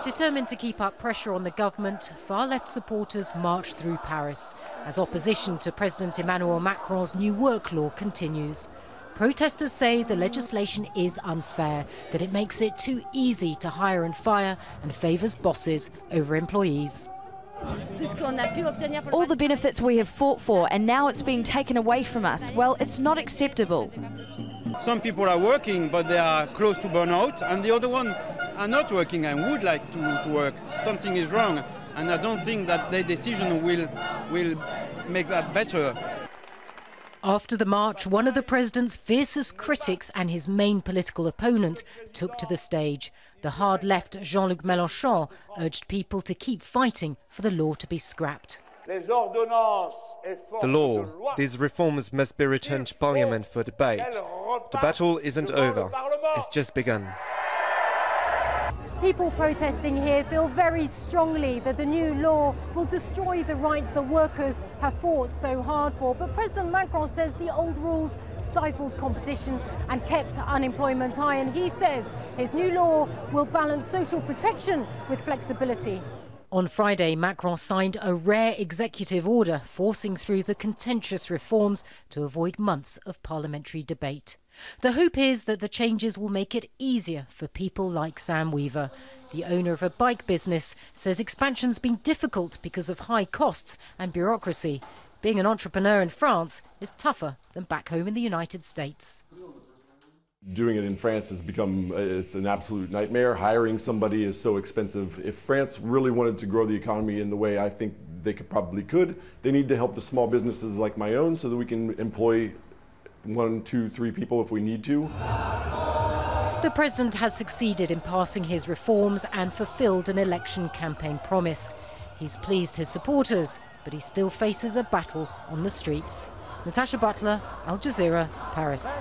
Determined to keep up pressure on the government, far-left supporters march through Paris as opposition to President Emmanuel Macron's new work law continues. Protesters say the legislation is unfair, that it makes it too easy to hire and fire and favours bosses over employees. All the benefits we have fought for, and now it's being taken away from us. Well, it's not acceptable. Some people are working, but they are close to burnout, and the other one are not working and would like to work. Something is wrong, and I don't think that their decision will make that better. After the march, one of the president's fiercest critics and his main political opponent took to the stage. The hard-left Jean-Luc Mélenchon urged people to keep fighting for the law to be scrapped. The law, these reforms must be returned to Parliament for debate. The battle isn't over, it's just begun. People protesting here feel very strongly that the new law will destroy the rights that workers have fought so hard for. But President Macron says the old rules stifled competition and kept unemployment high. And he says his new law will balance social protection with flexibility. On Friday, Macron signed a rare executive order forcing through the contentious reforms to avoid months of parliamentary debate. The hope is that the changes will make it easier for people like Sam Weaver. The owner of a bike business says expansion's been difficult because of high costs and bureaucracy. Being an entrepreneur in France is tougher than back home in the United States. Doing it in France has become it's an absolute nightmare. Hiring somebody is so expensive. If France really wanted to grow the economy in the way I think they could, they need to help the small businesses like my own so that we can employ 1, 2, 3 people if we need to. The president has succeeded in passing his reforms and fulfilled an election campaign promise. He's pleased his supporters, but he still faces a battle on the streets. Natacha, Butler, Al Jazeera, Paris.